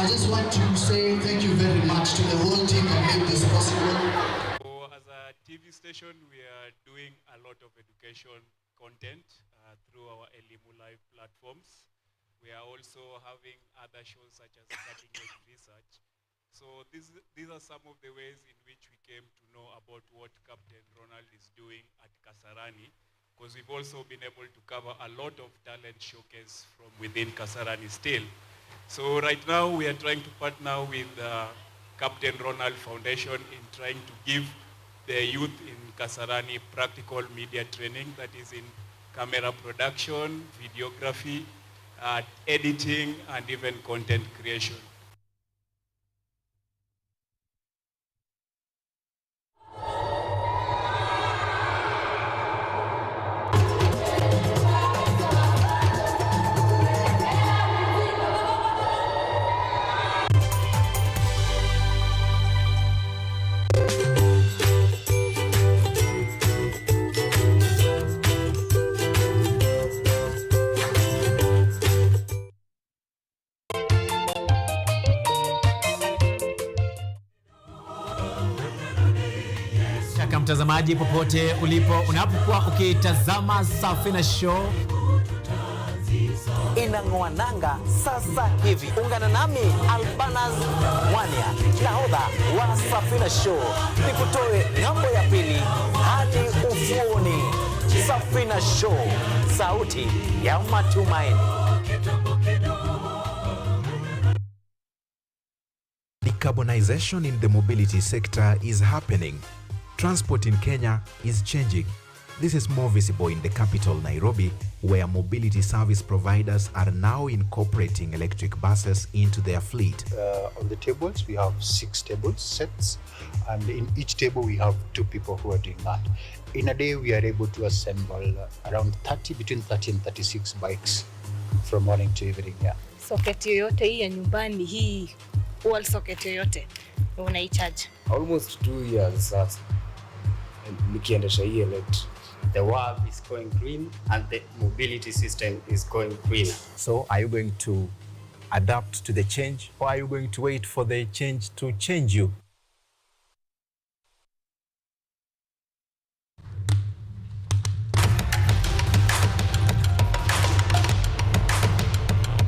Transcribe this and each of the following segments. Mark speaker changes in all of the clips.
Speaker 1: I just want to say thank you very much to the whole team that made this possible.
Speaker 2: So as a TV station, we are doing a lot of education content through our Elimu Live platforms. We are also having other shows such as cutting edge research. So these are some of the ways in which we came to know about what Captain Ronald is doing at Kasarani, because we've also been able to cover a lot of talent showcase from within Kasarani still. So right now we are trying to partner with Captain Ronald Foundation in trying to give the youth in Kasarani practical media training, that is in camera production, videography, editing, and even content creation.
Speaker 3: Mtazamaji popote ulipo, unapokuwa ukitazama Safina Show
Speaker 4: inang'oananga sasa hivi. Ungana nami Albanas Mwania, nahodha wa Safina Show, nikutoe ng'ambo ya pili hadi ufuoni. Safina Show, sauti ya matumaini.
Speaker 5: Decarbonization in the mobility sector is happening. Transport in Kenya is changing. This is more visible in the capital, Nairobi, where mobility service providers are now incorporating electric buses into their fleet.
Speaker 6: On the tables, we have 6 table sets, and in each table we have 2 people who are doing that. In a day, we are able to assemble around between 30 and 36 bikes from morning to evening. Yeah.
Speaker 7: Socket yoyote hii ya nyumbani, hii wall socket yoyote unaicharge?
Speaker 8: Almost 2 years sasa. Nikiendesha hii electric. The world is going green and the mobility system is going greener.
Speaker 5: So are you going to adapt to the change, or are you going to wait for the change to change you?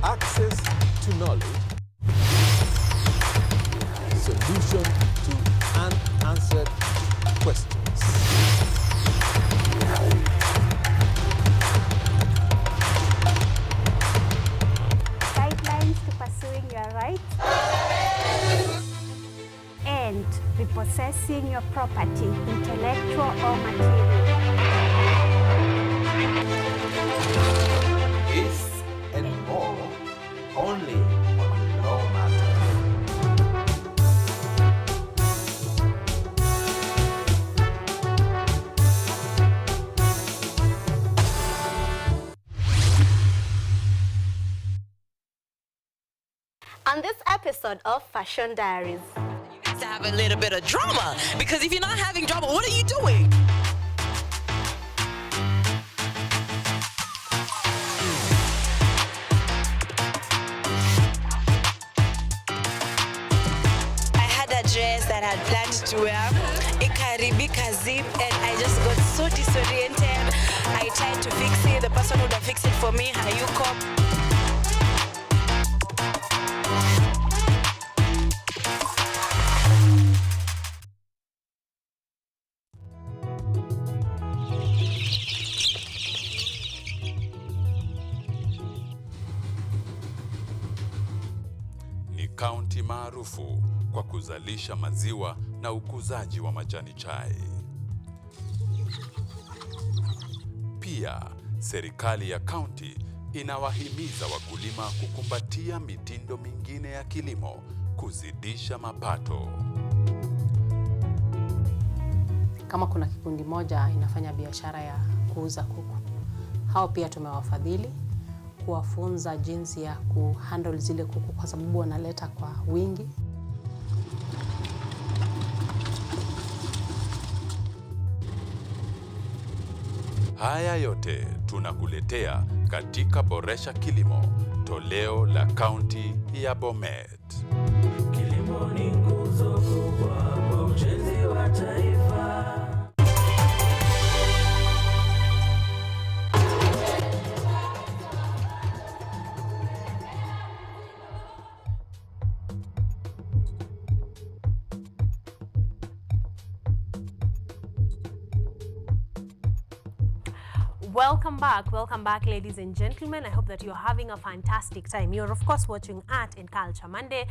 Speaker 9: Access to knowledge. Solution to unanswered questions.
Speaker 10: Guidelines to pursuing your rights and repossessing your property, intellectual or material.
Speaker 9: This and more only on Law Matters.
Speaker 11: On this episode of Fashion Diaries,
Speaker 12: you guys have a little bit of drama, because if you're not having drama, what are you doing? I had a dress that I had planned to wear, ikaribika zip, and I just got so disoriented. I tried to fix it, the person who would have fixed it for me, hayuko.
Speaker 13: Kaunti maarufu kwa kuzalisha maziwa na ukuzaji wa majani chai. Pia, serikali ya kaunti inawahimiza wakulima kukumbatia mitindo mingine ya kilimo kuzidisha mapato.
Speaker 14: Kama kuna kikundi moja inafanya biashara ya kuuza kuku, hao pia tumewafadhili kuwafunza jinsi ya kuhandle zile kuku, kwa sababu wanaleta kwa wingi.
Speaker 13: Haya yote tunakuletea katika Boresha Kilimo, toleo la kaunti ya Bomet.
Speaker 15: elimu ni nguzo kubwa kwa ujenzi wa taifa.
Speaker 16: Welcome back, ladies and gentlemen. I hope that you're having a fantastic time. You're of course watching Art and Culture Monday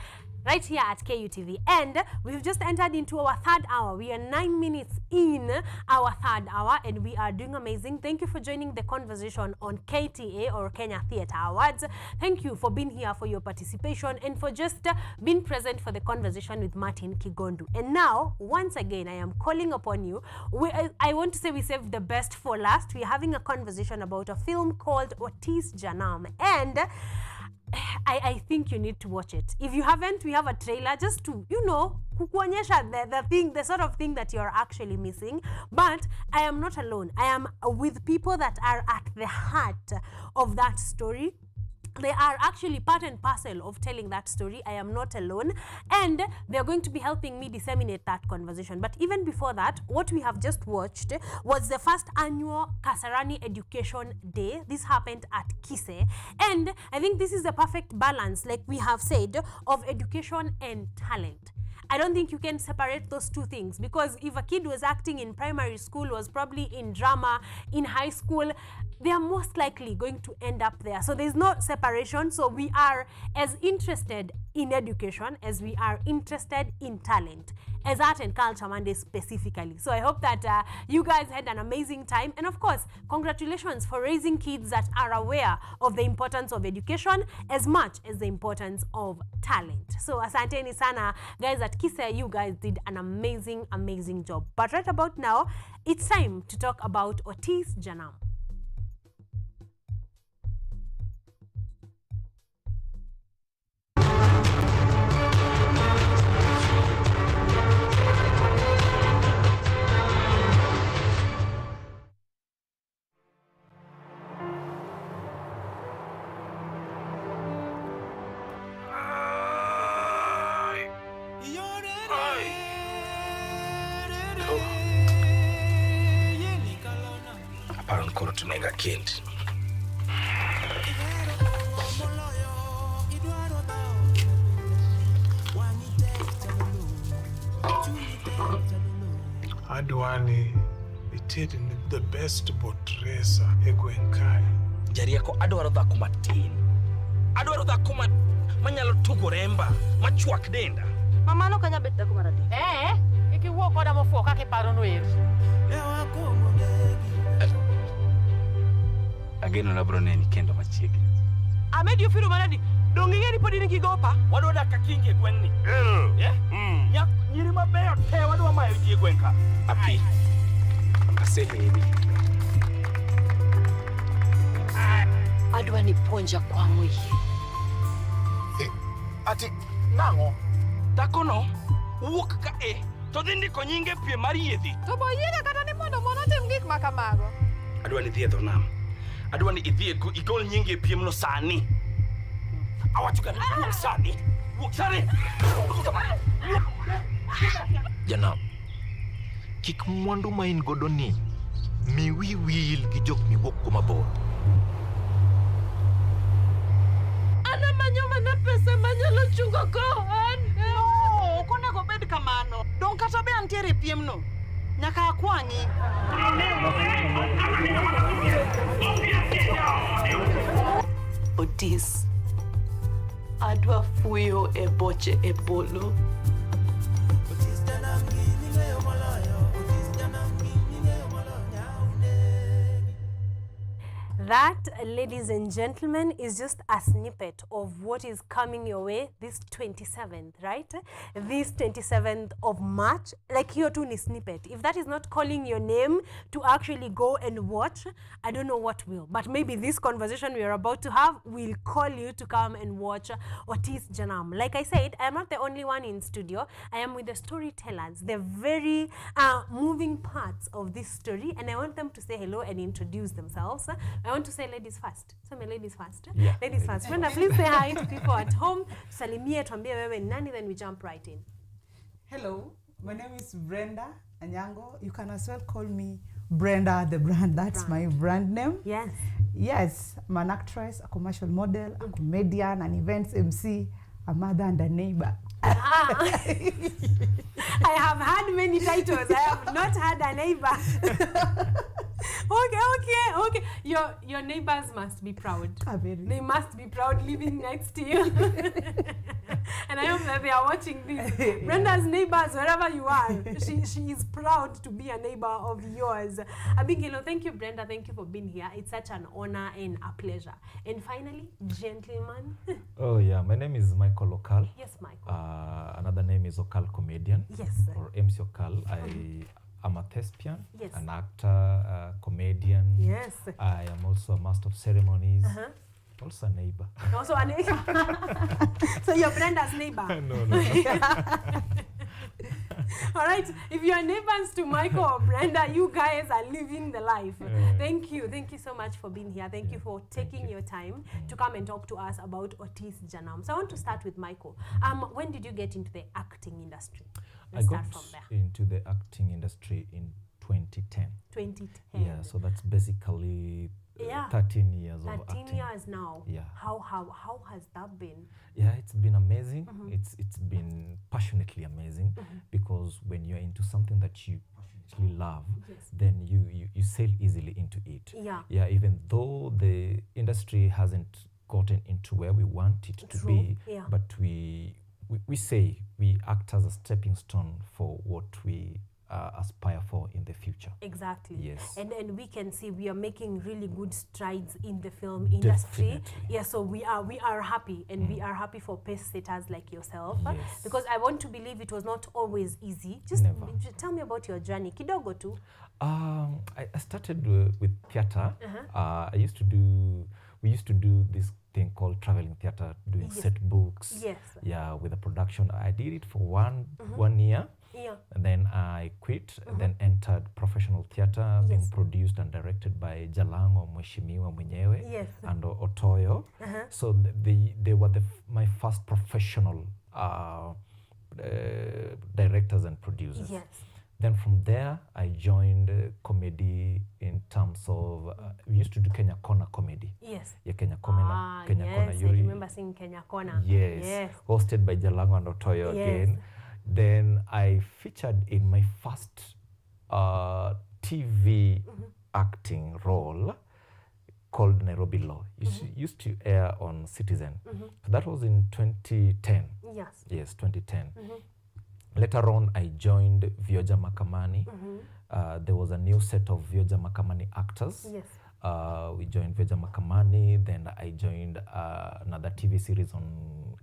Speaker 16: right here at KUTV, and we've just entered into our third hour. We are 9 minutes in our third hour, and we are doing amazing. Thank you for joining the conversation on KTA, or Kenya Theatre Awards. Thank you for being here, for your participation, and for just being present for the conversation with Martin Kigondu. And now, once again, I am calling upon you. I want to say we saved the best for last. We are having a conversation about a film called Otis Janam, and I think you need to watch it. If you haven't, we have a trailer just to, kukuonyesha the sort of thing that you're actually missing. But I am not alone. I am with people that are at the heart of that story. They are actually part and parcel of telling that story. I am not alone, and they're going to be helping me disseminate that conversation. But even before that, what we have just watched was the first annual Kasarani Education Day. This happened at Kise, and I think this is the perfect balance, like we have said, of education and talent. I don't think you can separate those two things, because if a kid was acting in primary school, was probably in drama in high school, they are most likely going to end up there. So there's no separation. So we are as interested in education as we are interested in talent, as Art and Culture Monday specifically. So I hope that you guys had an amazing time. And of course, congratulations for raising kids that are aware of the importance of education as much as the importance of talent. So asanteni sana, guys at Kise. You guys did an amazing, amazing job. But right about now, it's time to talk about Otis Janam.
Speaker 17: Parang koro tunega kend.
Speaker 18: Adwani ited the best boat racer egwenkai.
Speaker 17: Jariako adwaro dhako matin. Adwaro dhako manyalo tugo remba, machuak denda.
Speaker 19: Mama no kanya bet dhako maradi.
Speaker 20: Iki wuok koda mofuo kake paro no ero.
Speaker 17: Ageno na bro neni kendo machiegni.
Speaker 20: Amedi ofiro manadi. Dongi ngeni podi ni kigopa.
Speaker 17: Wadwa dak kingi gwenni. Nya nyiri mabeyo te wadwa mayo ji gwenka. Api. Asehemi.
Speaker 19: Adwa ni ponja kwangu hii.
Speaker 17: Ati nango. Takono wuok ka to dindi ko nyinge pie mar yedhi.
Speaker 20: To boyiega kata ni mondo tim gik makamago.
Speaker 17: Adwa ni dhiedho nam. Adwa ni idhi igol nyinge e piem no sani. Awacho ka wuok sani. Wuok sani.
Speaker 5: Janam, kik mwandu ma in godo ni mi wil gi jok miwuok kuma bor.
Speaker 20: Ana manyo mana pesa manyalo chungo kohan.
Speaker 19: No, konego bed kamano. Dong kata be antiere piem no. Nyaka akwangi.
Speaker 12: Otis, adwa fuyo e boche e bolo.
Speaker 16: That, ladies and gentlemen, is just a snippet of what is coming your way this 27th, right? This 27th of March. Like here too is snippet. If that is not calling your name to actually go and watch, I don't know what will. But maybe this conversation we are about to have will call you to come and watch Otis Janam. Like I said, I am not the only one in studio. I am with the storytellers, the very moving parts of this story, and I want them to say hello and introduce themselves. I want to say ladies first. So my ladies first.
Speaker 3: Yeah,
Speaker 16: Ladies first. Brenda, please say hi to people at home. Salimie, tuambie wewe ni nani, then we jump right in.
Speaker 21: Hello, my name is Brenda Anyango. You can as well call me Brenda the brand. That's my brand name.
Speaker 16: Yes.
Speaker 21: Yes, I'm an actress, a commercial model, a comedian, an events MC, a mother and a neighbor.
Speaker 16: I have had many titles. I have not had a neighbor. Okay. Your neighbors must be proud. They must be proud living next to you. And I hope that they are watching this. Brenda's neighbors, wherever you are, she is proud to be a neighbor of yours. Abigelo, thank you, Brenda. Thank you for being here. It's such an honor and a pleasure. And finally, gentleman.
Speaker 5: Oh yeah, my name is Michael Okal.
Speaker 16: Yes, Michael.
Speaker 5: Another name is Okal Comedian.
Speaker 16: Yes.
Speaker 5: Or MC Okal. I'm a thespian,
Speaker 16: yes.
Speaker 5: an actor, a comedian.
Speaker 16: Yes.
Speaker 5: I am also a master of ceremonies. Also a neighbor.
Speaker 16: Also a neighbor. So you're Brenda's neighbor.
Speaker 5: No.
Speaker 16: All right. If you are neighbors to Michael or Brenda, you guys are living the life. Thank you. Thank you so much for being here. Thank you for taking your time to come and talk to us about Otis Janam. So I want to start with Michael. When did you get into the acting industry?
Speaker 5: Let's start from there. Into the acting industry in 2010.
Speaker 16: 2010.
Speaker 5: Yeah, so that's basically 13 years of acting.
Speaker 16: 13 years now.
Speaker 5: Yeah.
Speaker 16: How has that been?
Speaker 5: Yeah, it's been amazing. It's been passionately amazing because when you're into something that you passionately love, then you sail easily into it. Yeah, even though the industry hasn't gotten into where we want it to be, but we say we act as a stepping stone for what we aspire for in the future.
Speaker 16: Exactly.
Speaker 5: Yes.
Speaker 16: And we can see we are making really good strides in the film industry.
Speaker 5: Definitely.
Speaker 16: Yeah, so we are happy, and we are happy for pace setters like yourself.
Speaker 5: Yes.
Speaker 16: Because I want to believe it was not always easy. Just tell me about your journey. Kidogo too.
Speaker 5: I started with theater. We used to do this thing called traveling theater, doing set books.
Speaker 16: Yes.
Speaker 5: Yeah, with a production. I did it for one year.
Speaker 16: Yeah.
Speaker 5: And then I quit, and then entered professional theater, being produced and directed by Jalango, Mheshimiwa mwenyewe, and Otoyo. So they were my first professional directors and producers.
Speaker 16: Yes.
Speaker 5: Then from there, I joined comedy in terms of, we used to do Kenya Kona comedy.
Speaker 16: Yes.
Speaker 5: Yeah, Kenya Kona.
Speaker 16: Kona. I remember seeing Kenya Kona.
Speaker 5: Yes. Hosted by Jalango and Otoyo again. Then I featured in my first TV acting role called Nairobi Law. Used to air on Citizen. So that was in 2010.
Speaker 16: Yes.
Speaker 5: Yes, 2010. Later on, I joined Vioja Makamani. There was a new set of Vioja Makamani actors.
Speaker 16: Yes.
Speaker 5: We joined Vioja Makamani. Then I joined another TV series on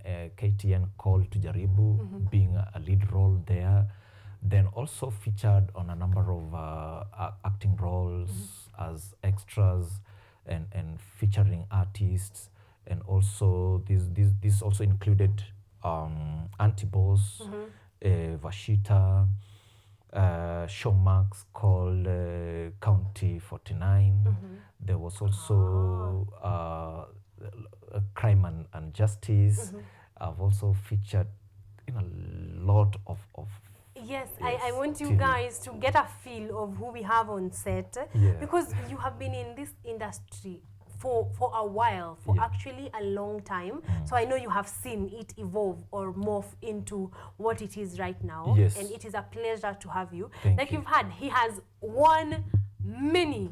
Speaker 5: KTN called Tujaribu, being a lead role there. Then also featured on a number of acting roles as extras and featuring artists. And also this also included Antiboss, Vashita, showmarks called County 49. There was also Crime and Justice. I've also featured in a lot of
Speaker 16: Yes, I want you guys to get a feel of who we have on set, because you have been in this industry for a while, for actually a long time. So I know you have seen it evolve or morph into what it is right now.
Speaker 5: Yes.
Speaker 16: And it is a pleasure to have you.
Speaker 5: Thank you.
Speaker 16: He has won many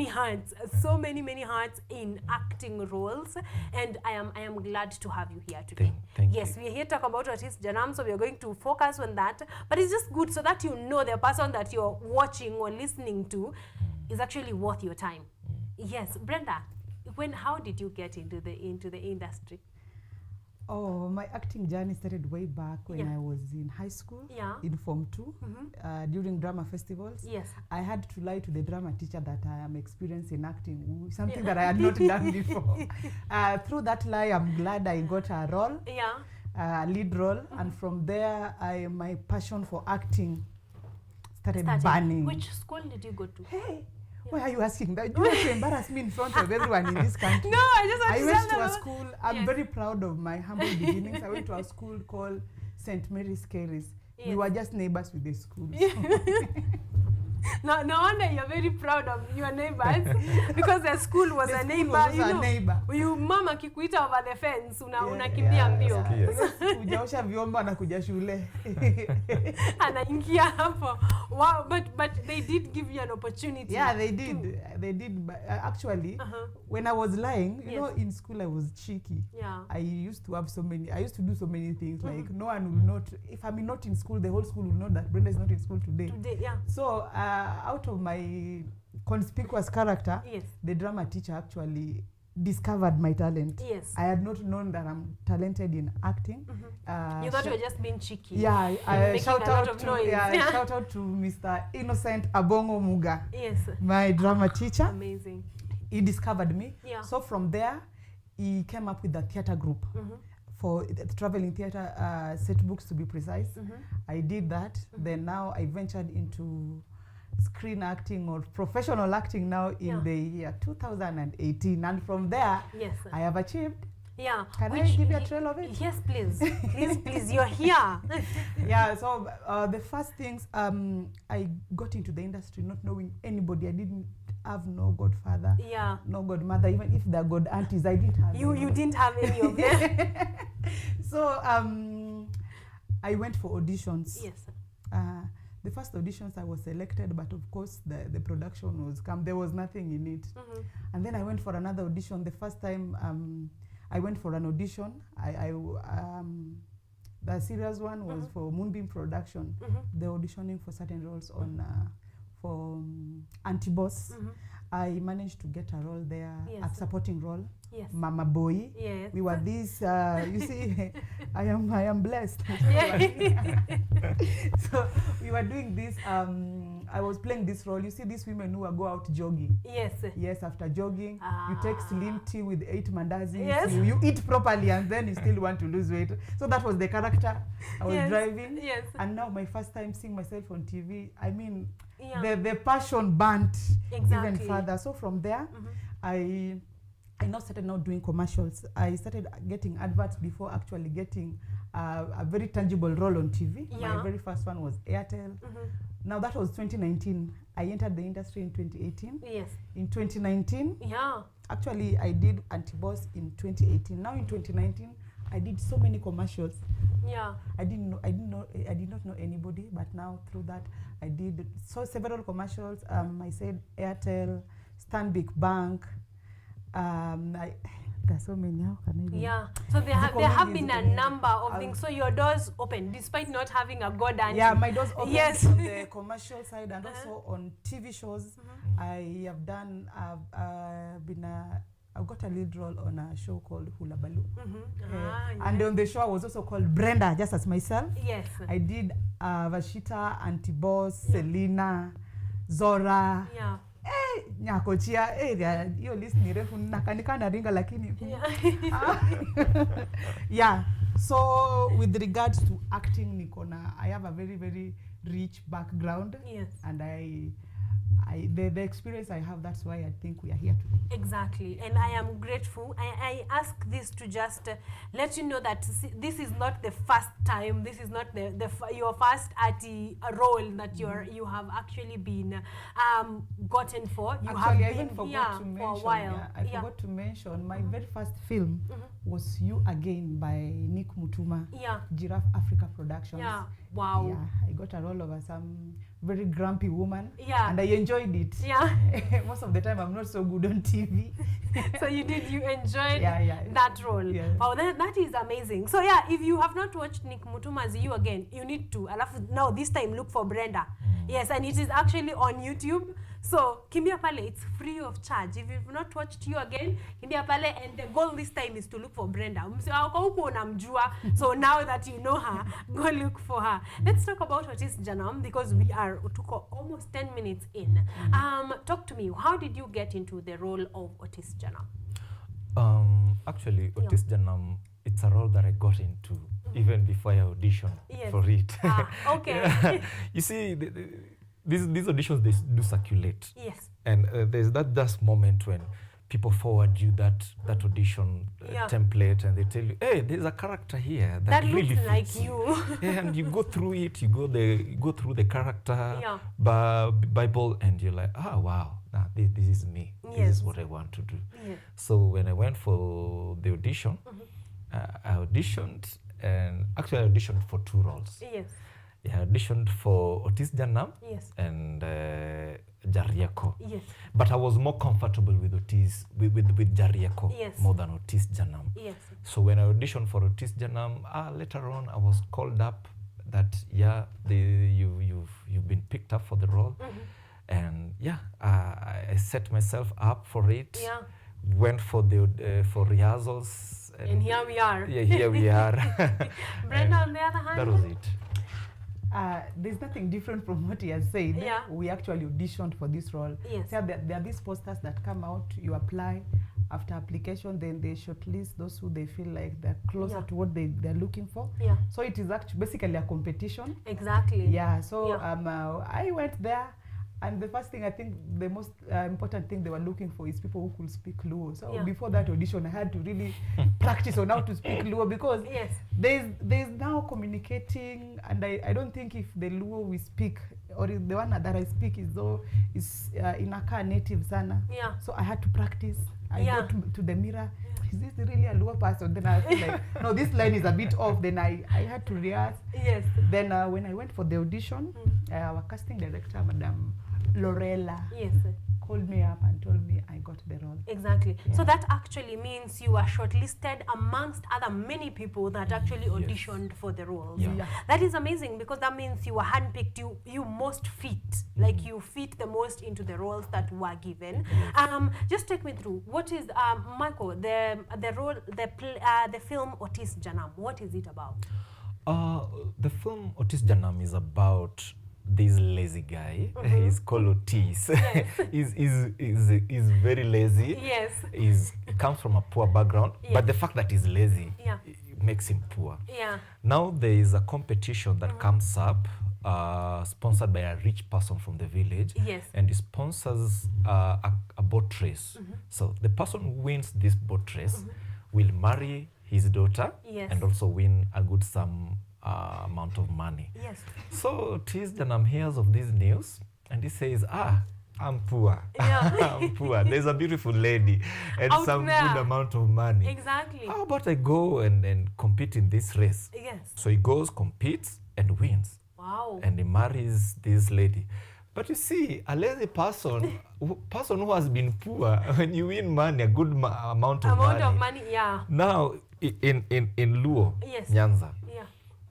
Speaker 16: hearts, so many hearts in acting roles, and I am glad to have you here today.
Speaker 5: Thank
Speaker 16: yes, we are here to talk about Otis Janam, so we are going to focus on that, but it's just good so that you know the person that you're watching or listening to is actually worth your time. Yes, Brenda, how did you get into the industry?
Speaker 21: Oh, my acting journey started way back when I was in high school, in Form 2, during drama festivals.
Speaker 16: Yes.
Speaker 21: I had to lie to the drama teacher that I am experienced in acting, something that I had not done before. Through that lie, I'm glad I got a role, a lead role, and from there, my passion for acting started burning.
Speaker 16: Which school did you go to?
Speaker 21: Hey, Why are you asking that? You want to embarrass me in front of everyone in this country?
Speaker 16: No, I just want
Speaker 21: I
Speaker 16: to
Speaker 21: went
Speaker 16: tell
Speaker 21: to a
Speaker 16: them.
Speaker 21: school. I'm very proud of my humble beginnings. I went to a school called St. Mary's Cares. We
Speaker 16: Yes.
Speaker 21: were just neighbors with the school.
Speaker 16: No wonder you're very proud of your neighbors because the school was
Speaker 21: The
Speaker 16: a
Speaker 21: school
Speaker 16: neighbor.
Speaker 21: was
Speaker 16: You
Speaker 21: a
Speaker 16: know,
Speaker 21: neighbor.
Speaker 16: you mama kikuita over the fence, unakimbia mbio.
Speaker 21: Kujaosha vyombo anakuja shule.
Speaker 16: Anaingia hapo. Wow, but they did give you an opportunity.
Speaker 21: Yeah, they did. They did. But actually, when I was lying, you know, in school I was cheeky.
Speaker 16: Yeah.
Speaker 21: I used to do so many things. Like no one will not. If I'm not in school, the whole school will know that Brenda is not in school today.
Speaker 16: Yeah.
Speaker 21: So out of my conspicuous character,
Speaker 16: yes,
Speaker 21: the drama teacher actually discovered my talent.
Speaker 16: Yes.
Speaker 21: I had not known that I'm talented in acting.
Speaker 16: You thought you were just being cheeky.
Speaker 21: Yeah,
Speaker 16: making
Speaker 21: shout
Speaker 16: a lot
Speaker 21: out
Speaker 16: of
Speaker 21: to
Speaker 16: noise.
Speaker 21: shout out to Mr. Innocent Abongo Muga.
Speaker 16: Yes.
Speaker 21: My drama teacher.
Speaker 16: Amazing.
Speaker 21: He discovered me.
Speaker 16: Yeah.
Speaker 21: So from there, he came up with the theater group. For the traveling theater set books, to be precise. I did that. Then now I ventured into screen acting or professional acting now in the year 2018, and from there
Speaker 16: yes,
Speaker 21: I have achieved.
Speaker 16: Yeah.
Speaker 21: Can I give you a trail of it?
Speaker 16: Yes, please. Please, you're here.
Speaker 21: Yeah, so the first things, I got into the industry not knowing anybody. I didn't have no godfather, no godmother, even if they're god aunties, I didn't have
Speaker 16: you didn't have any of them.
Speaker 21: So I went for auditions.
Speaker 16: Yes.
Speaker 21: The first auditions I was selected, but of course the production was come. There was nothing in it. And then I went for another audition. The first time I went for an audition, the serious one was for Moonbeam Production. They were auditioning for certain roles on for Anti-Boss. I managed to get a role there, a supporting role.
Speaker 16: Yes.
Speaker 21: Mama Boy.
Speaker 16: Yes.
Speaker 21: We were these, you see, I am blessed. So we were doing this, I was playing this role. You see these women who go out jogging.
Speaker 16: Yes.
Speaker 21: Yes, after jogging, you take slim tea with 8 mandazis.
Speaker 16: Yes.
Speaker 21: You eat properly and then you still want to lose weight. So that was the character I was driving.
Speaker 16: Yes.
Speaker 21: And now my first time seeing myself on TV, I mean,
Speaker 16: Yeah.
Speaker 21: the passion burnt
Speaker 16: Exactly.
Speaker 21: even further. So from there, I now started now doing commercials. I started getting adverts before actually getting a very tangible role on TV.
Speaker 16: Yeah.
Speaker 21: My very first one was Airtel. Now that was 2019. I entered the industry in 2018.
Speaker 16: Yes.
Speaker 21: In 2019,
Speaker 16: Yeah.
Speaker 21: actually I did Anti-Boss in 2018. Now in 2019, I did so many commercials.
Speaker 16: Yeah.
Speaker 21: I did not know anybody, but now through that I did several commercials. I said Airtel, Stanbic Bank. There's so many. How can I even?
Speaker 16: Yeah. So there have been a number of things. So your doors open despite not having a god auntie.
Speaker 21: Yeah, my doors open
Speaker 16: Yes.
Speaker 21: on the commercial side and also on TV shows. I have done. I've got a lead role on a show called Hula Baloo. And on the show I was also called Brenda, just as myself.
Speaker 16: Yes.
Speaker 21: I did Vashita, Anti-Boss, Selena, Zora.
Speaker 16: Yeah.
Speaker 21: Nyakochia, hiyo list ni refu nakanika na ringa lakini. Yeah. So with regards to acting, I have a very, very rich background.
Speaker 16: Yes.
Speaker 21: And the experience I have, that's why I think we are here today.
Speaker 16: Exactly, and I am grateful. I ask this to just let you know that this is not the first time. This is not your first arty role that you have actually been gotten for. You
Speaker 21: Actually, I
Speaker 16: have
Speaker 21: even
Speaker 16: been
Speaker 21: forgot to
Speaker 16: for a
Speaker 21: mention.
Speaker 16: while.
Speaker 21: Yeah, I forgot to mention my very first film was You Again by Nick Mutuma.
Speaker 16: Yeah.
Speaker 21: Giraffe Africa Productions.
Speaker 16: Yeah. Wow.
Speaker 21: Yeah, I got a role of some very grumpy woman.
Speaker 16: Yeah.
Speaker 21: And I enjoyed it.
Speaker 16: Yeah.
Speaker 21: Most of the time I'm not so good on TV.
Speaker 16: So you enjoyed
Speaker 21: yeah.
Speaker 16: that role.
Speaker 21: Yeah.
Speaker 16: Wow, that is amazing. So yeah, if you have not watched Nick Mutuma's You Again, you need to. Now this time look for Brenda. Yes, and it is actually on YouTube. So kimbia pale, it's free of charge. If you've not watched You Again, kimbia pale, and the goal this time is to look for Brenda. So now that you know her, go look for her. Let's talk about Otis Janam because we are almost 10 minutes in. Talk to me. How did you get into the role of Otis Janam?
Speaker 1: Actually, Otis Janam, it's a role that I got into even before I auditioned for it.
Speaker 16: Okay.
Speaker 1: You see, these auditions, they do circulate.
Speaker 16: Yes.
Speaker 1: And there's that just moment when people forward you that audition template, and they tell you, hey, there's a character here that really
Speaker 16: looks like
Speaker 1: fits
Speaker 16: you.
Speaker 1: Yeah, and you go through it, you go through the character Bible, and you're like, oh wow, nah, this is me. This is what I want to do. So when I went for the audition, I auditioned, and actually I auditioned for 2 roles.
Speaker 16: Yes.
Speaker 1: Yeah, I auditioned for Otis Janam and Jarieko.
Speaker 16: Yes.
Speaker 1: But I was more comfortable with Otis, with Jarieko more than Otis Janam.
Speaker 16: Yes.
Speaker 1: So when I auditioned for Otis Janam, later on I was called up that you've been picked up for the role, and I set myself up for it.
Speaker 16: Yeah.
Speaker 1: Went for the for rehearsals,
Speaker 16: and here we are.
Speaker 1: Yeah, here we are.
Speaker 16: Brenda, on the other hand,
Speaker 1: that was it.
Speaker 21: There's nothing different from what he has said.
Speaker 16: Yeah.
Speaker 21: We actually auditioned for this role.
Speaker 16: Yes.
Speaker 21: So there are these posters that come out, you apply. After application, then they shortlist those who they feel like they're closer to what they're looking for.
Speaker 16: Yeah.
Speaker 21: So it is actually basically a competition.
Speaker 16: Exactly.
Speaker 21: Yeah. So I went there, and the first thing, I think the most important thing they were looking for is people who could speak Luo. So before that audition, I had to really practice on how to speak Luo, because there's now communicating, and I don't think if the Luo we speak or the one that I speak is Inaka native sana.
Speaker 16: Yeah.
Speaker 21: So I had to practice. I go to the mirror. Is this really a Luo person? Then I feel like, no, this line is a bit off. Then I had to rehearse.
Speaker 16: Yes.
Speaker 21: Then when I went for the audition, our casting director, Madam Lorella, called me up and told me I got the role.
Speaker 16: Exactly. So that actually means you are shortlisted amongst other many people that actually auditioned for the roles.
Speaker 21: Yeah.
Speaker 16: That is amazing, because that means you were handpicked, you most fit, like you fit the most into the roles that were given. Just take me through, what is, Michael, the role, the film Otis Janam, what is it about?
Speaker 1: The film Otis Janam is about this lazy guy. He's called Otis.
Speaker 16: Yes.
Speaker 1: he's very lazy.
Speaker 16: Yes.
Speaker 1: He comes from a poor background, but the fact that he's lazy makes him poor.
Speaker 16: Yeah.
Speaker 1: Now there is a competition that comes up, sponsored by a rich person from the village.
Speaker 16: Yes.
Speaker 1: And he sponsors a boat race. So the person who wins this boat race will marry his daughter and also win a good sum amount of money.
Speaker 16: Yes.
Speaker 1: So Otis Janam hears of this news, and he says, I'm poor. I'm poor. There's a beautiful lady and
Speaker 16: out
Speaker 1: some
Speaker 16: there.
Speaker 1: good amount of money.
Speaker 16: Exactly.
Speaker 1: How about I go and compete in this race?
Speaker 16: Yes.
Speaker 1: So he goes, competes, and wins.
Speaker 16: Wow.
Speaker 1: And he marries this lady. But you see, a lazy person, person who has been poor, when you win money, a good amount of money. Now, in Luo, Nyanza,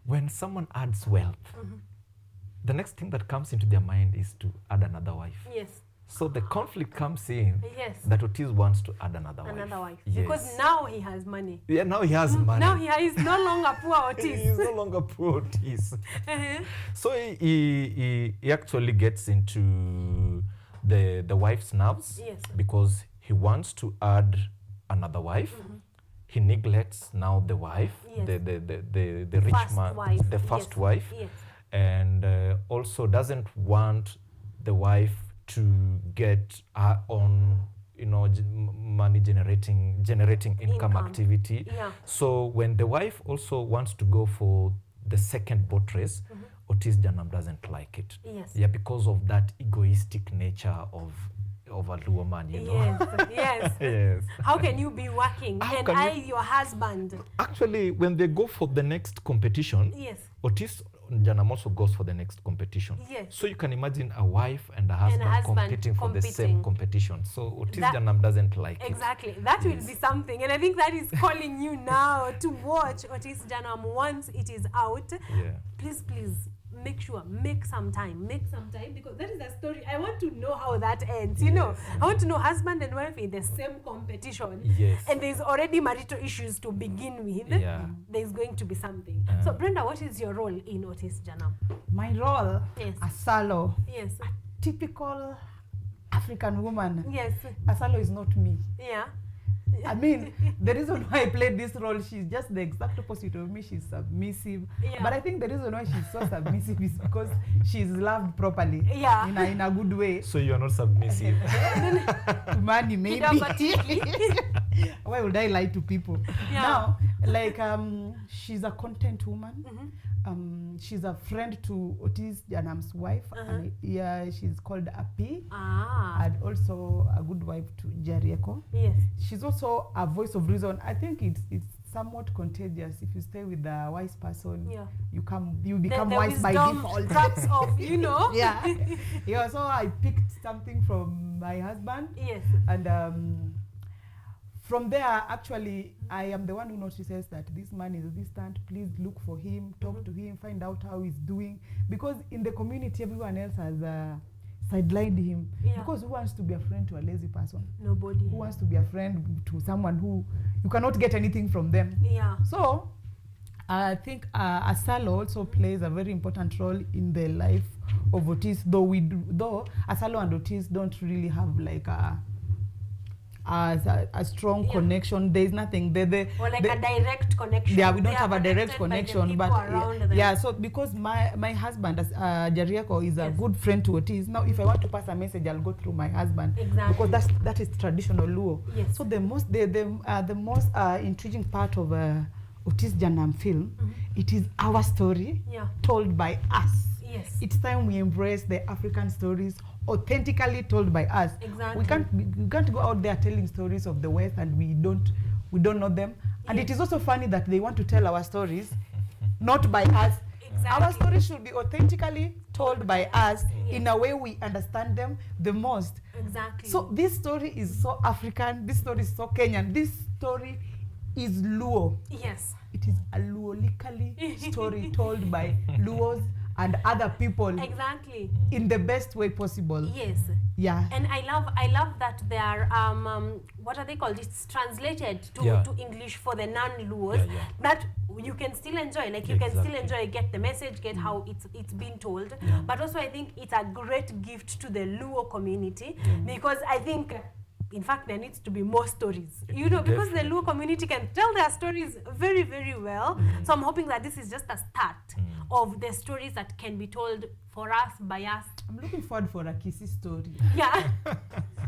Speaker 1: when someone adds wealth, the next thing that comes into their mind is to add another wife.
Speaker 16: Yes.
Speaker 1: So the conflict comes in
Speaker 16: Yes.
Speaker 1: that Otis wants to add another wife.
Speaker 16: Yes. Because now he has money.
Speaker 1: Yeah, now he has money.
Speaker 16: Now he is no longer poor Otis.
Speaker 1: He is no longer poor Otis. So he actually gets into the wife's nerves because he wants to add another wife. He neglects now the wife, the rich man, the first wife, and also doesn't want the wife to get her own, money generating income activity. So when the wife also wants to go for the second boat race, Otis Janam doesn't like it. Yeah, because of that egoistic nature of a Luo man,
Speaker 16: Yes. How can you be working and your husband?
Speaker 1: Actually, when they go for the next competition, Otis Janam also goes for the next competition. So you can imagine a wife and a husband competing for the same competition. So Otis Janam doesn't like it.
Speaker 16: Exactly. That will be something. And I think that is calling you now to watch Otis Janam once it is out. Please, make some time, because that is a story. I want to know how that ends. I want to know husband and wife in the same competition. And there's already marital issues to begin with. There's going to be something. So Brenda, what is your role in Otis Janam?
Speaker 21: My role as Salo.
Speaker 16: Yes.
Speaker 21: A typical African woman.
Speaker 16: Yes.
Speaker 21: Asalo is not me.
Speaker 16: Yeah.
Speaker 21: I mean, the reason why I played this role, she's just the exact opposite of me. She's submissive.
Speaker 16: Yeah.
Speaker 21: But I think the reason why she's so submissive is because she's loved properly.
Speaker 16: Yeah.
Speaker 21: In a good way.
Speaker 1: So you are not submissive.
Speaker 21: To money, maybe. Why would I lie to people?
Speaker 16: Yeah.
Speaker 21: Now, like, she's a content woman. She's a friend to Otis Janam's wife. And, yeah, she's called Api. And also a good wife to Jericho.
Speaker 16: Yes.
Speaker 21: She's also a voice of reason. I think it's somewhat contagious. If you stay with a wise person, you become
Speaker 16: the
Speaker 21: wise by default.
Speaker 16: Drops off, you know.
Speaker 21: Yeah. Yeah. So I picked something from my husband.
Speaker 16: Yes.
Speaker 21: And from there, actually, I am the one who notices that this man is distant. Please look for him, talk to him, find out how he's doing. Because in the community, everyone else has sidelined him.
Speaker 16: Yeah.
Speaker 21: Because who wants to be a friend to a lazy person?
Speaker 16: Nobody.
Speaker 21: Who wants to be a friend to someone who you cannot get anything from them?
Speaker 16: Yeah.
Speaker 21: So I think Asalo also plays a very important role in the life of Otis. Though Asalo and Otis don't really have like a strong connection. There is nothing.
Speaker 16: Or like a direct connection.
Speaker 21: Yeah, we don't have a direct connection. But yeah, so because my husband, Jericho, is a good friend to Otis. Now, if I want to pass a message, I'll go through my husband.
Speaker 16: Exactly.
Speaker 21: Because that is traditional Luo.
Speaker 16: Yes.
Speaker 21: So the most intriguing part of Otis Janam film, it is our story told by us.
Speaker 16: Yes.
Speaker 21: It's time we embrace the African stories authentically told by us.
Speaker 16: Exactly.
Speaker 21: We can't go out there telling stories of the West and we don't know them. And it is also funny that they want to tell our stories not by us.
Speaker 16: Exactly.
Speaker 21: Our stories should be authentically told by us in a way we understand them the most.
Speaker 16: Exactly.
Speaker 21: So this story is so African, this story is so Kenyan, this story is Luo.
Speaker 16: Yes.
Speaker 21: It is a Luolically story told by Luos and other people.
Speaker 16: Exactly.
Speaker 21: In the best way possible.
Speaker 16: Yes.
Speaker 21: Yeah.
Speaker 16: And I love that they are what are they called? It's translated to English for the non-Luos that you can still enjoy. Like you can still enjoy, get the message, get how it's been told. But also I think it's a great gift to the Luo community because I think in fact, there needs to be more stories, you know, because the Luo community can tell their stories very, very well. So I'm hoping that this is just a start of the stories that can be told for us, by us.
Speaker 21: I'm looking forward for a Kisi story.
Speaker 16: Yeah.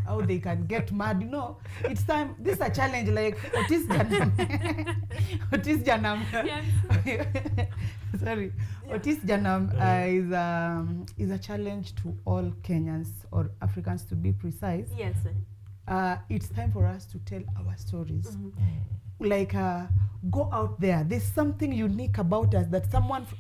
Speaker 21: How they can get mad, you know. It's time. This is a challenge like Otis Janam. Otis Janam.
Speaker 16: Yes.
Speaker 21: Sorry. Yeah. Otis Janam is a challenge to all Kenyans or Africans to be precise.
Speaker 16: Yes.
Speaker 21: It's time for us to tell our stories. Like, go out there. There's something unique about us that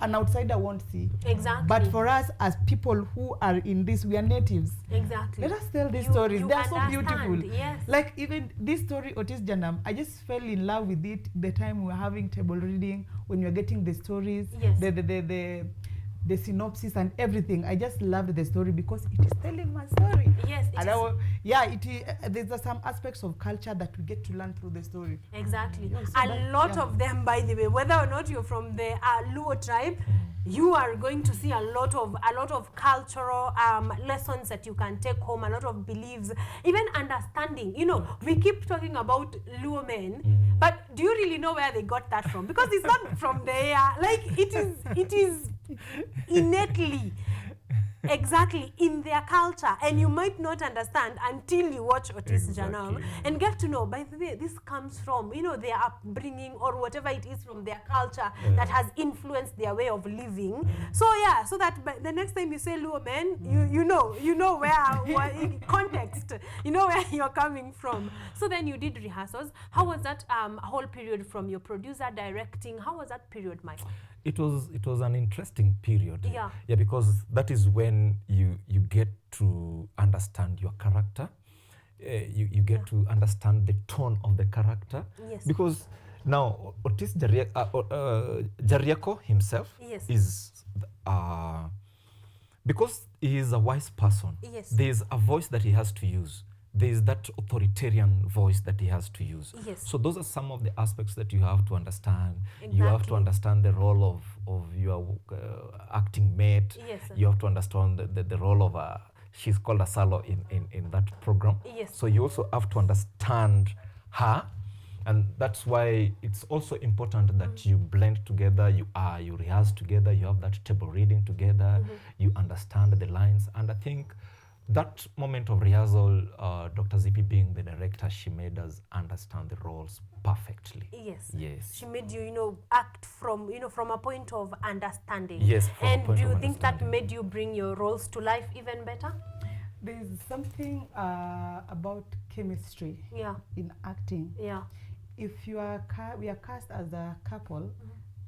Speaker 21: an outsider won't see.
Speaker 16: Exactly.
Speaker 21: But for us, as people who are in this, we are natives.
Speaker 16: Exactly.
Speaker 21: Let us tell these stories. They are so beautiful.
Speaker 16: Yes.
Speaker 21: Like, even this story, Otis Janam, I just fell in love with it the time we were having table reading, when you're getting the stories, the synopsis and everything. I just loved the story because it is telling my story.
Speaker 16: Yes,
Speaker 21: there's some aspects of culture that we get to learn through the story.
Speaker 16: Exactly. A lot of them, by the way, whether or not you're from the Luo tribe, you are going to see a lot of cultural lessons that you can take home, a lot of beliefs, even understanding. You know, we keep talking about Luo men, but do you really know where they got that from? Because it's not from there. Like it is innately exactly in their culture, and you might not understand until you watch Otis Janam and get to know, by the way, this comes from, you know, their upbringing or whatever it is from their culture that has influenced their way of living. So yeah, so that the next time you say Luo men, you know where in context, you know where you're coming from. So then you did rehearsals. How was that whole period from your producer directing? How was that period, Michael?
Speaker 1: It was an interesting period.
Speaker 16: Yeah.
Speaker 1: Yeah, because that is when you get to understand your character. You get to understand the tone of the character.
Speaker 16: Yes.
Speaker 1: Because now Otis Jericho himself is because he is a wise person.
Speaker 16: Yes.
Speaker 1: There is a voice that he has to use. There is that authoritarian voice that he has to use.
Speaker 16: Yes.
Speaker 1: So those are some of the aspects that you have to understand.
Speaker 16: Exactly.
Speaker 1: You have to understand the role of your acting mate.
Speaker 16: Yes.
Speaker 1: You have to understand the role of she's called a Salo in that program.
Speaker 16: Yes.
Speaker 1: So you also have to understand her. And that's why it's also important that you blend together, you rehearse together, you have that table reading together, you understand the lines. And I think that moment of rehearsal, Dr. Zippy being the director, she made us understand the roles perfectly.
Speaker 16: Yes.
Speaker 1: Yes.
Speaker 16: She made you, act from, from a point of understanding.
Speaker 1: Yes, from
Speaker 16: and
Speaker 1: a point
Speaker 16: do you
Speaker 1: of
Speaker 16: think that made you bring your roles to life even better?
Speaker 21: There's something about chemistry in acting.
Speaker 16: Yeah.
Speaker 21: If we are cast as a couple,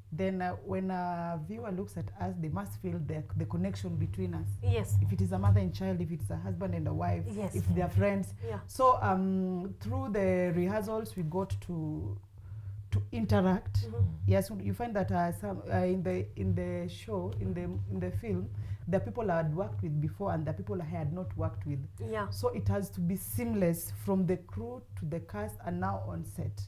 Speaker 21: then when a viewer looks at us, they must feel the connection between us.
Speaker 16: Yes.
Speaker 21: If it is a mother and child, if it's a husband and a wife,
Speaker 16: yes.
Speaker 21: if they are friends.
Speaker 16: Yeah.
Speaker 21: So through the rehearsals, we got to interact. Yes, you find that some in the show, in the film, the people I had worked with before and the people I had not worked with.
Speaker 16: Yeah.
Speaker 21: So it has to be seamless from the crew to the cast and now on set.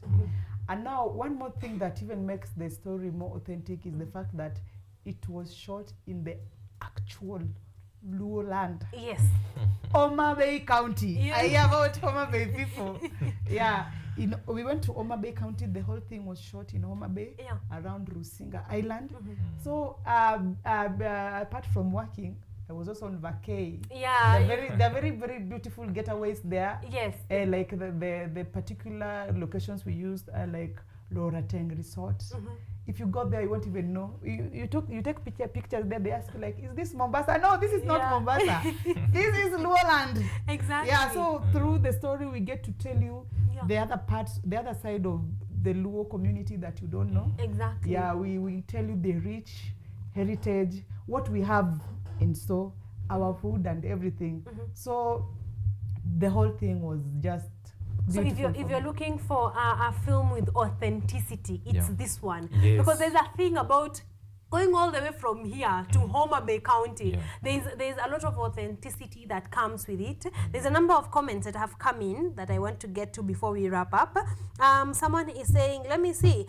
Speaker 21: And now one more thing that even makes the story more authentic is the fact that it was shot in the actual Luo land.
Speaker 16: Yes.
Speaker 21: Homa Bay County.
Speaker 16: Yes.
Speaker 21: I hear about Homa Bay people. Yeah. We went to Homa Bay County. The whole thing was shot in Homa Bay, around Rusinga Island. So apart from working, I was also on vacay.
Speaker 16: Yeah.
Speaker 21: They're very, very beautiful getaways there.
Speaker 16: Yes.
Speaker 21: Like the particular locations we used are like Laura Teng Resort. If you go there, you won't even know. You take pictures there. They ask you like, "Is this Mombasa?" No, this is not Mombasa. This is Luoland.
Speaker 16: Exactly.
Speaker 21: Yeah. So through the story, we get to tell you the other parts, the other side of the Luo community that you don't know.
Speaker 16: Exactly.
Speaker 21: Yeah. We tell you the rich heritage, what we have in store, our food and everything. So the whole thing was just.
Speaker 16: So if you're looking for a film with authenticity, it's this one.
Speaker 1: Yes.
Speaker 16: Because there's a thing about going all the way from here to Homa Bay County. There's a lot of authenticity that comes with it. There's a number of comments that have come in that I want to get to before we wrap up. Someone is saying, let me see.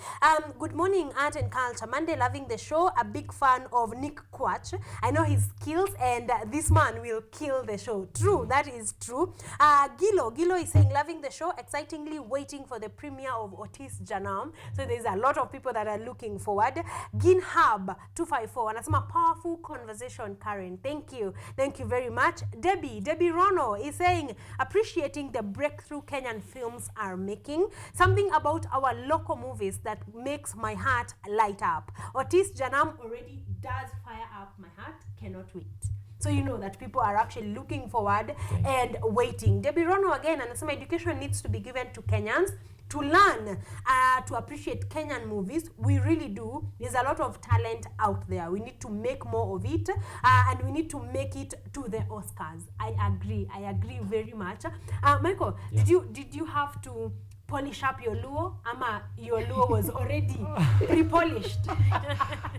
Speaker 16: Good morning, Art and Culture. Monday, loving the show. A big fan of Nick Quach. I know his skills, and this man will kill the show. True, that is true. Gilo is saying, loving the show. Excitingly waiting for the premiere of Otis Janam. So there's a lot of people that are looking forward. Ginhab 254 anasema powerful conversation, Karen. Thank you very much. Debbie Rono is saying appreciating the breakthrough Kenyan films are making, something about our local movies that makes my heart light up. Otis Janam already does fire up my heart, cannot wait. So you know that people are actually looking forward and waiting. Debbie Rono again anasema education needs to be given to Kenyans to learn to appreciate Kenyan movies. We really do. There's a lot of talent out there. We need to make more of it, and we need to make it to the Oscars. I agree very much. Michael, did you have to polish up your Luo? Ama your Luo was already pre-polished?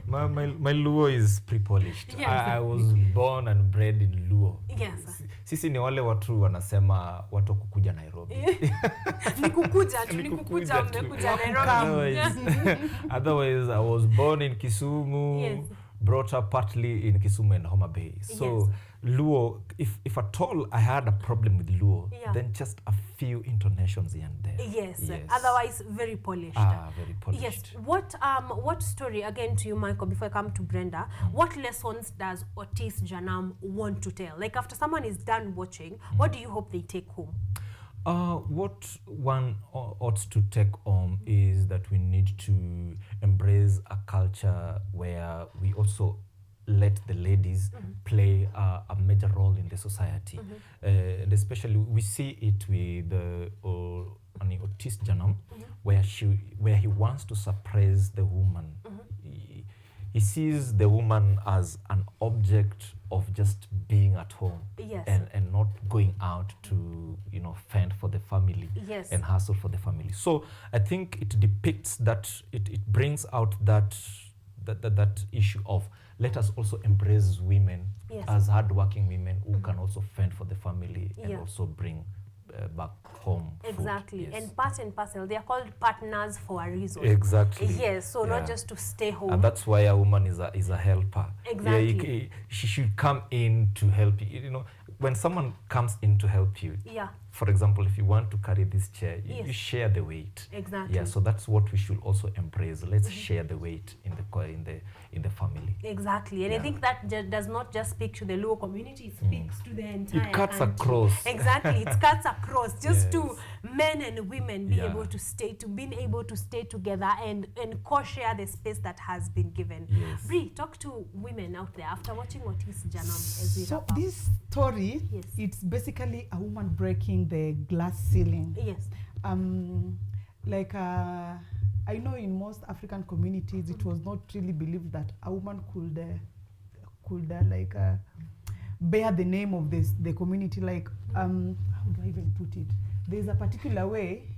Speaker 1: My Luo is pre-polished.
Speaker 16: Yes.
Speaker 1: I was born and bred in Luo.
Speaker 16: Yes.
Speaker 1: Sisi ni wale watu wanasema watu kukuja Nairobi.
Speaker 16: Nikukuja mmekuja Nairobi.
Speaker 1: Otherwise, I was born in Kisumu, brought up partly in Kisumu and Homa Bay. So Luo, if at all I had a problem with Luo, then just a few intonations here and there.
Speaker 16: Yes. Otherwise, very polished.
Speaker 1: Very polished.
Speaker 16: Yes. What story, again to you, Michael, before I come to Brenda, what lessons does Otis Janam want to tell? Like after someone is done watching, what do you hope they take home?
Speaker 1: What one ought to take home is that we need to embrace a culture where we also let the ladies play a major role in the society. And especially we see it with Otis Janam, where he wants to suppress the woman. He sees the woman as an object of just being at home and not going out to fend for the family and hustle for the family. So I think it depicts that, it brings out that issue of let us also embrace women as hardworking women who can also fend for the family and also bring back home
Speaker 16: exactly
Speaker 1: food.
Speaker 16: And part and parcel, they are called partners for a reason.
Speaker 1: Exactly.
Speaker 16: Yes, so not just to stay home.
Speaker 1: And that's why a woman is a helper.
Speaker 16: Exactly.
Speaker 1: She should come in to help you. When someone comes in to help you, for example, if you want to carry this chair, you share the weight.
Speaker 16: Exactly.
Speaker 1: Yeah, so that's what we should also embrace. Let's share the weight in the family.
Speaker 16: Exactly, and I think that does not just speak to the Luo community; it speaks to the entire.
Speaker 1: It cuts
Speaker 16: country.
Speaker 1: across.
Speaker 16: Exactly, it cuts across. Just to men and women being able to stay together and co-share the space that has been given.
Speaker 1: Yes.
Speaker 16: Bree, talk to women out there after watching Otis Janam as we
Speaker 21: So
Speaker 16: wrap up.
Speaker 21: this story, it's basically a woman breaking the glass ceiling.
Speaker 16: Yes.
Speaker 21: I know in most African communities, it was not really believed that a woman could bear the name of the community. Like, how do I even put it? There's a particular way.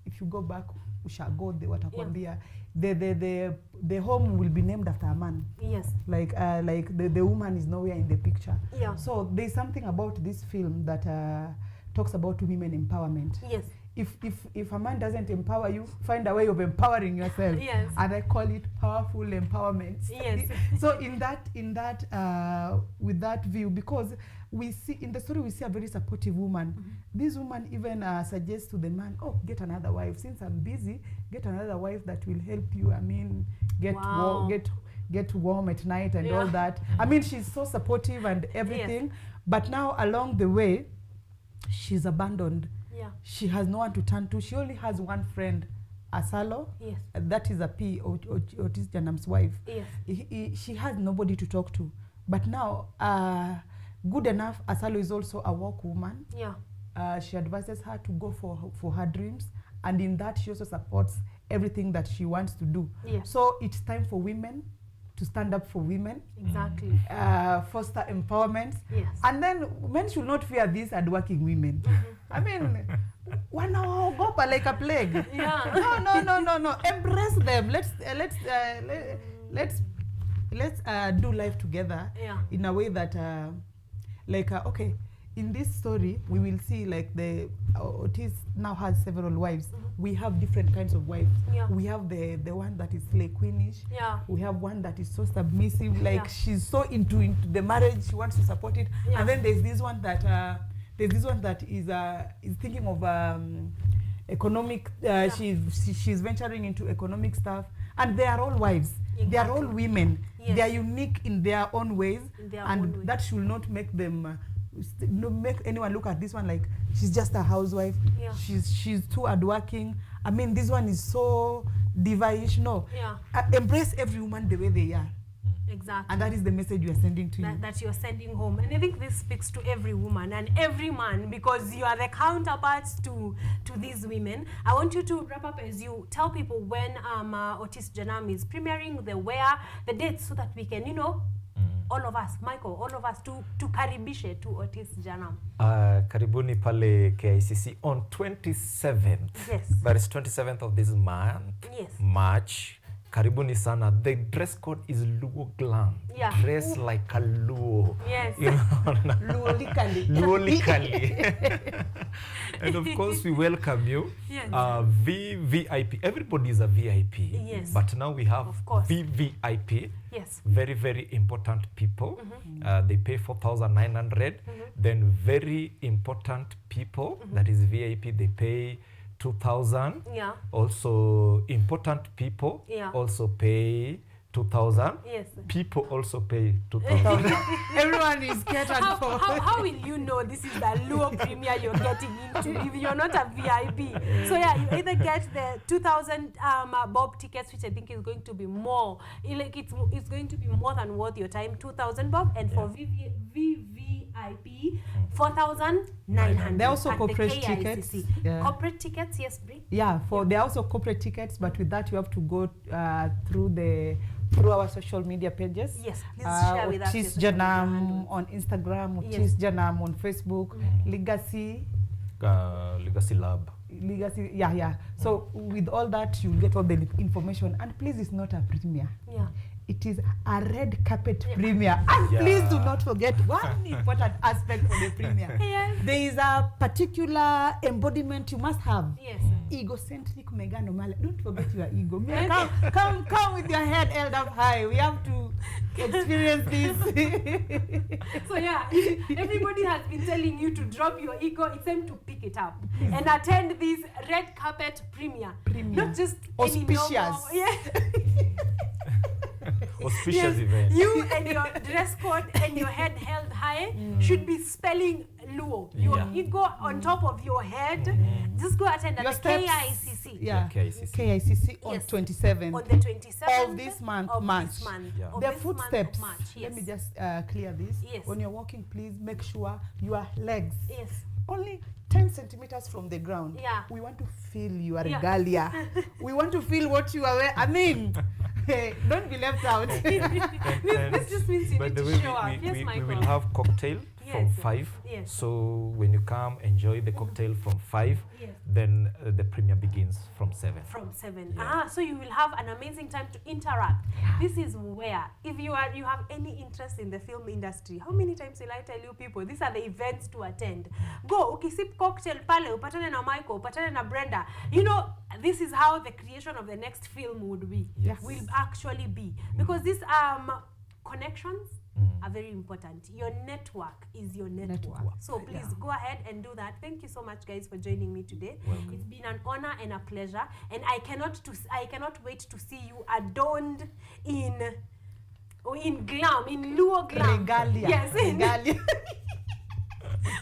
Speaker 21: If you go back, Ushago, watakwambia, the home will be named after a man.
Speaker 16: Yes.
Speaker 21: Like the woman is nowhere in the picture.
Speaker 16: Yeah.
Speaker 21: So there's something about this film that talks about women empowerment.
Speaker 16: Yes.
Speaker 21: If a man doesn't empower you, find a way of empowering yourself.
Speaker 16: Yes.
Speaker 21: And I call it powerful empowerment.
Speaker 16: Yes.
Speaker 21: So with that view, because we see in the story, we see a very supportive woman. This woman even suggests to the man, oh, get another wife. Since I'm busy, get another wife that will help you. I mean, get warm at night and all that. I mean, she's so supportive and everything. Yes. But now along the way, she's abandoned.
Speaker 16: Yeah.
Speaker 21: She has no one to turn to. She only has one friend, Asalo.
Speaker 16: Yes.
Speaker 21: That is a P, Otis Janam's wife.
Speaker 16: Yes.
Speaker 21: She has nobody to talk to. But now, good enough, Asalo is also a work woman.
Speaker 16: Yeah.
Speaker 21: She advises her to go for her dreams. And in that, she also supports everything that she wants to do.
Speaker 16: Yeah.
Speaker 21: So it's time for women to stand up for women.
Speaker 16: Exactly.
Speaker 21: Foster empowerment.
Speaker 16: Yes.
Speaker 21: And then men should not fear these hardworking women. I mean, wanaogopa like a plague.
Speaker 16: Yeah.
Speaker 21: No. Embrace them. Let's do life together in a way that, okay, in this story, we will see like Otis now has several wives. We have different kinds of wives.
Speaker 16: Yeah.
Speaker 21: We have the one that is like queenish.
Speaker 16: Yeah.
Speaker 21: We have one that is so submissive, like she's so into the marriage, she wants to support it.
Speaker 16: Yeah.
Speaker 21: And then there's this one that is thinking of economic. She's venturing into economic stuff, and they are all wives.
Speaker 16: Exactly.
Speaker 21: They are all women.
Speaker 16: Yes.
Speaker 21: They are unique in their own ways, that should not make them. Make anyone look at this one like she's just a housewife.
Speaker 16: Yeah.
Speaker 21: She's too hardworking. I mean, this one is so diva-ish. No.
Speaker 16: Yeah.
Speaker 21: Embrace every woman the way they are.
Speaker 16: Exactly.
Speaker 21: And that is the message you are sending to you.
Speaker 16: That you're sending home. And I think this speaks to every woman and every man, because you are the counterparts to these women. I want you to wrap up as you tell people when Otis Janam is premiering, the dates, so that we can, all of us, Michael, all of us to karibishe to Otis Janam.
Speaker 1: Karibuni pale KICC on 27th.
Speaker 16: Yes.
Speaker 1: That is 27th of this month.
Speaker 16: Yes.
Speaker 1: March. Karibuni sana. The dress code is Luo glam.
Speaker 16: Yeah.
Speaker 1: Dress like a Luo.
Speaker 16: Yes.
Speaker 21: Luo likali.
Speaker 1: Luo likali. And of course, we welcome you.
Speaker 16: Yes.
Speaker 1: VVIP. Everybody is a VIP.
Speaker 16: Yes.
Speaker 1: But now we have VVIP.
Speaker 16: Yes.
Speaker 1: Very, very important people. They pay 4,900. Then very important people, that is VIP, they pay 2,000.
Speaker 16: Yeah.
Speaker 1: Also important people also pay 2,000.
Speaker 16: Yes.
Speaker 1: People also pay 2,000.
Speaker 21: Everyone is catered for.
Speaker 16: How will you know this is the Luo Premier you're getting into if you're not a VIP? So yeah, you either get the 2,000 bob tickets, which I think is going to be more. It's going to be more than worth your time. 2,000 bob, and for VVIP, 4,900.
Speaker 21: They're also corporate tickets.
Speaker 16: Yeah. Corporate tickets, yes, Brie?
Speaker 21: Yeah, they're also corporate tickets, but with that you have to go through our social media pages.
Speaker 16: Yes, please share with us.
Speaker 21: Otis Janam on Instagram, Otis Janam on Facebook, Legacy
Speaker 1: Lab.
Speaker 21: Legacy, yeah. So with all that, you'll get all the information. And please, it's not a premiere.
Speaker 16: Yeah.
Speaker 21: It is a red carpet premiere. And please do not forget one important aspect for the premiere.
Speaker 16: Yes.
Speaker 21: There is a particular embodiment you must have.
Speaker 16: Yes.
Speaker 21: Egocentric Megano Male. Don't forget your ego. Come with your head held up high. We have to experience this.
Speaker 16: So yeah, everybody has been telling you to drop your ego. It's time to pick it up and attend this red carpet premiere. Not just
Speaker 21: auspicious.
Speaker 16: any normal, yeah.
Speaker 1: Auspicious event.
Speaker 16: You and your dress code and your head held high should be spelling Luo. Your ego on top of your head. Just go attend at the KICC.
Speaker 21: Yeah, KICC on 27th.
Speaker 16: On the 27th
Speaker 21: of this month,
Speaker 16: of
Speaker 21: March.
Speaker 16: This month,
Speaker 21: The
Speaker 16: of this
Speaker 21: footsteps.
Speaker 16: month of March, yes.
Speaker 21: Let me just clear this.
Speaker 16: Yes.
Speaker 21: When you're walking, please make sure your legs.
Speaker 16: Yes.
Speaker 21: Only 10 centimeters from the ground.
Speaker 16: Yeah.
Speaker 21: We want to feel your regalia. We want to feel what you are wearing. I mean, don't be left out.
Speaker 16: This just means you need to show up. Yes,
Speaker 1: we
Speaker 16: Michael.
Speaker 1: will have cocktail from 5.
Speaker 16: Yes.
Speaker 1: So when you come, enjoy the cocktail from 5.
Speaker 16: Yes.
Speaker 1: Then the premiere begins from 7.
Speaker 16: From 7. So you will have an amazing time to interact. This is where, if you have any interest in the film industry, how many times will I tell you people, these are the events to attend. Go, ukisip cocktail pale, upatane na Michael, upatane na Brenda. You know, this is how the creation of the next film would be.
Speaker 1: Yes.
Speaker 16: Will actually be. Because these connections are very important. Your network is your network. So please go ahead and do that. Thank you so much, guys, for joining me today.
Speaker 1: Welcome.
Speaker 16: It's been an honor and a pleasure, and I cannot wait to see you adorned in glam, in Luo glam.
Speaker 21: Regalia.
Speaker 16: Yes,
Speaker 21: Regalia.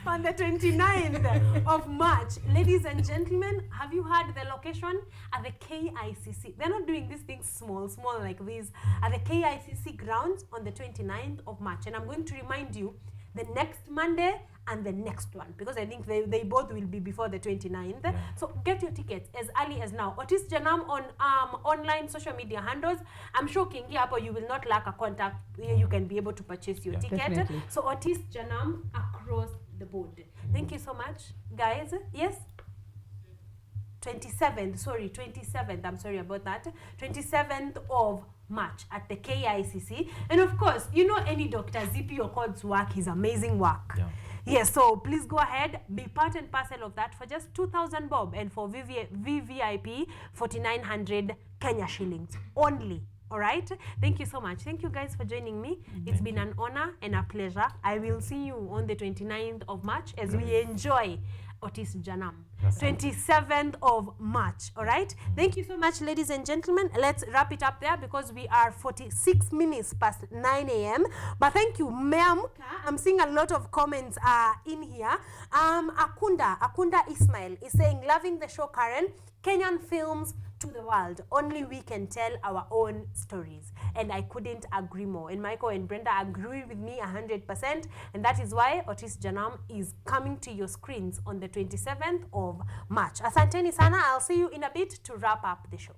Speaker 16: On the 29th of March. Ladies and gentlemen, have you heard the location? At the KICC. They're not doing these things small like this. At the KICC grounds on the 29th of March. And I'm going to remind you the next Monday and the next one, because I think they both will be before the 29th. So get your tickets as early as now. Otis Janam on online social media handles. I'm sure Kingi Apo, you will not lack a contact where you can be able to purchase your ticket.
Speaker 21: Definitely.
Speaker 16: So Otis Janam across the board. Thank you so much, guys. Yes? 27th, I'm sorry about that. 27th of March at the KICC. And of course, you know any Dr. Zippy Okod's work, his amazing work. Yes, so please go ahead, be part and parcel of that for just 2,000 bob, and for VVIP 4,900 Kenya shillings only. All right, thank you so much. Thank you guys for joining me. It's been an honor and a pleasure. I will see you on the 29th of March as we enjoy Otis Janam. 27th of March. All right, thank you so much, ladies and gentlemen. Let's wrap it up there because we are 46 minutes past 9 a.m. But thank you, ma'am. I'm seeing a lot of comments in here. Akunda Ismail is saying, loving the show, Karen. Kenyan films to the world. Only we can tell our own stories. And I couldn't agree more. And Michael and Brenda agree with me 100%. And that is why Otis Janam is coming to your screens on the 27th of March. Asanteni sana. I'll see you in a bit to wrap up the show.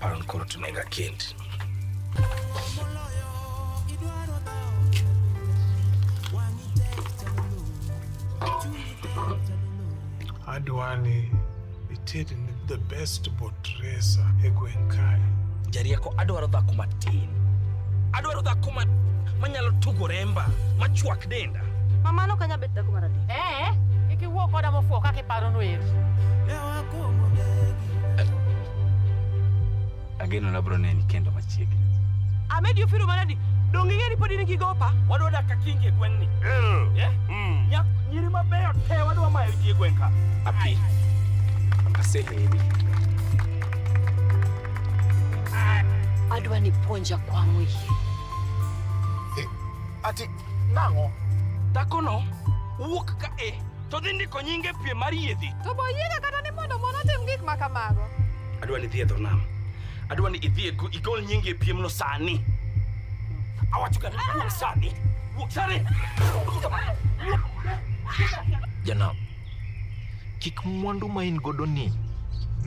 Speaker 17: Aparo koro tunenga kindi.
Speaker 18: Adwani itiri the best boat racer egwenkai.
Speaker 17: Jariako adwaro dhako matin. Adwaro dhako manyalo tugo remba, machuak denda.
Speaker 20: Mama no kanya bet dhako maradi. Iki wuok koda mofuo kaka paro no ero.
Speaker 17: Ageno na bro neni kendo machiegni.
Speaker 20: Amedi ofiru maradi. Dongi ngeni podi nigi gopa.
Speaker 17: Wadwa daka kingi e gweng'ni. Yeah? Nyiri mabeyo te wadwa mayo ji e gweng' ka. Api. Aseheri.
Speaker 20: Adwa ni puonja kwang'o yie.
Speaker 17: Ati nang'o? Dhakono wuok ka to dhi ndiko nyinge pie mar yiedhi.
Speaker 20: To bo yiega kata ni mondo mon otim gik ma kamago.
Speaker 17: Adwa ni dhi e dho nam. Adwa ni idhi igol nyinge e piemno sani. Awacho ka wuok sani. Wuok sani.
Speaker 1: Janam, kik mwandu ma in godo ni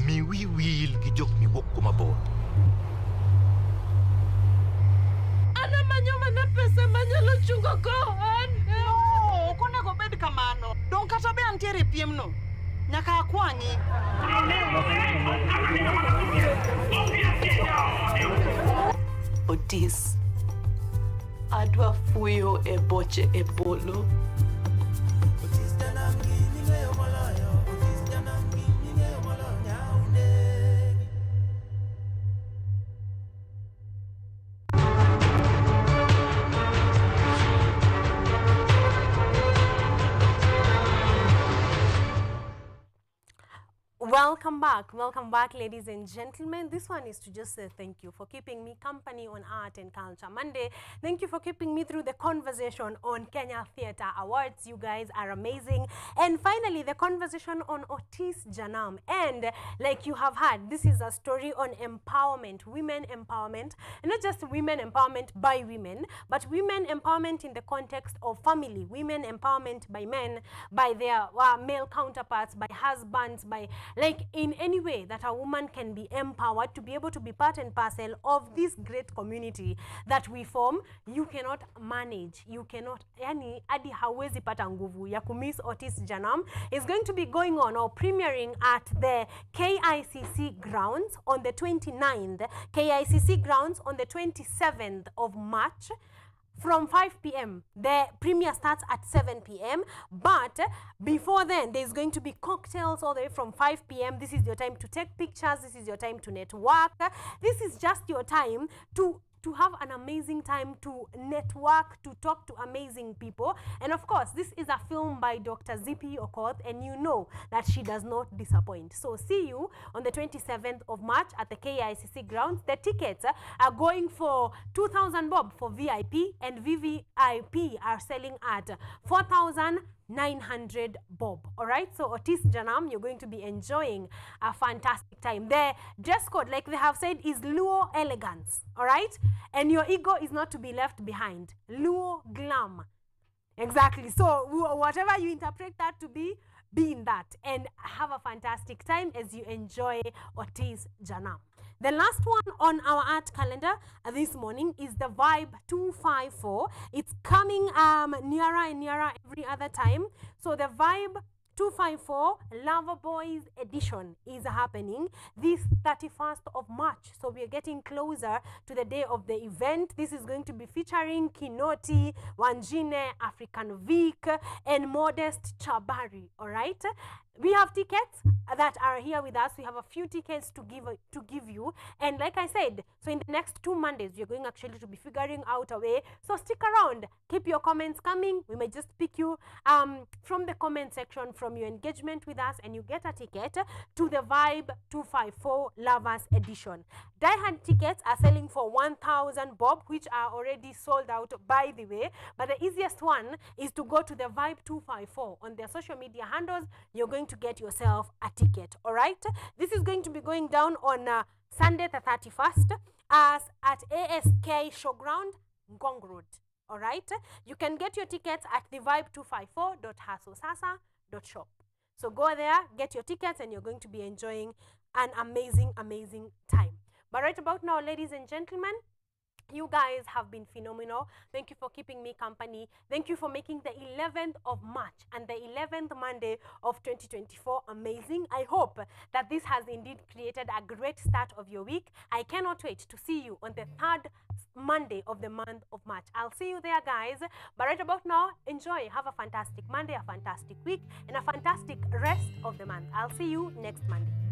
Speaker 1: mi wil gi jok miwuok kuma bor.
Speaker 20: Ana manyo mana pesa manyalo chungo kohan.
Speaker 19: No, konego bed kamano. Dong kata be antiere piemno. Nyaka akwang'i.
Speaker 20: Otis. Adwa fuyo e boche e polo.
Speaker 16: Welcome back, ladies and gentlemen. This one is to just say thank you for keeping me company on Art and Culture Monday. Thank you for keeping me through the conversation on Kenya Theatre Awards. You guys are amazing. And finally, the conversation on Otis Janam. And like you have heard, this is a story on empowerment, women empowerment, and not just women empowerment by women, but women empowerment in the context of family, women empowerment by men, by their male counterparts, by husbands, by like in any way that a woman can be empowered to be able to be part and parcel of this great community that we form. You cannot manage, you cannot, yani adi hawezi pata nguvu ya kumiss Otis Janam is going to be going on or premiering at the KICC grounds on the 29th, KICC grounds on the 27th of March. From 5 p.m. The premiere starts at 7 p.m. But before then, there's going to be cocktails all the way from 5 p.m. This is your time to take pictures. This is your time to network. This is just your time to have an amazing time, to network, to talk to amazing people. And of course, this is a film by Dr. Zippy Okoth, and you know that she does not disappoint. So see you on the 27th of March at the KICC grounds. The tickets are going for 2,000 bob for VIP, and VVIP are selling at 4,900 bob. All right, so Otis Janam, you're going to be enjoying a fantastic time. The dress code, like they have said, is Luo elegance. All right, and your ego is not to be left behind. Luo glam. Exactly. So whatever you interpret that to be in that, and have a fantastic time as you enjoy Otis Janam. The last one on our art calendar this morning is the Vibe 254. It's coming nearer and nearer every other time. So the Vibe 254 Lover Boys edition is happening this 31st of March. So we are getting closer to the day of the event. This is going to be featuring Kinoti, Wanjine, African Vic, and Modest Chabari. All right. We have tickets that are here with us. We have a few tickets to give you. And like I said, so in the next 2 Mondays, we're going actually to be figuring out a way. So stick around. Keep your comments coming. We may just pick you from the comment section from your engagement with us, and you get a ticket to the Vibe 254 Lovers Edition. Die-Hard tickets are selling for 1,000 bob, which are already sold out, by the way. But the easiest one is to go to the Vibe 254 on their social media handles. You're going to get yourself a ticket. All right, this is going to be going down on Sunday the 31st at ASK Showground, Ngong Road. All right, you can get your tickets at the vibe254.hasosasa.shop. So go there, get your tickets, and you're going to be enjoying an amazing time. But right about now, ladies and gentlemen, you guys have been phenomenal. Thank you for keeping me company. Thank you for making the 11th of March and the 11th Monday of 2024 amazing. I hope that this has indeed created a great start of your week. I cannot wait to see you on the 3rd Monday of the month of March. I'll see you there, guys. But right about now, enjoy. Have a fantastic Monday, a fantastic week, and a fantastic rest of the month. I'll see you next Monday.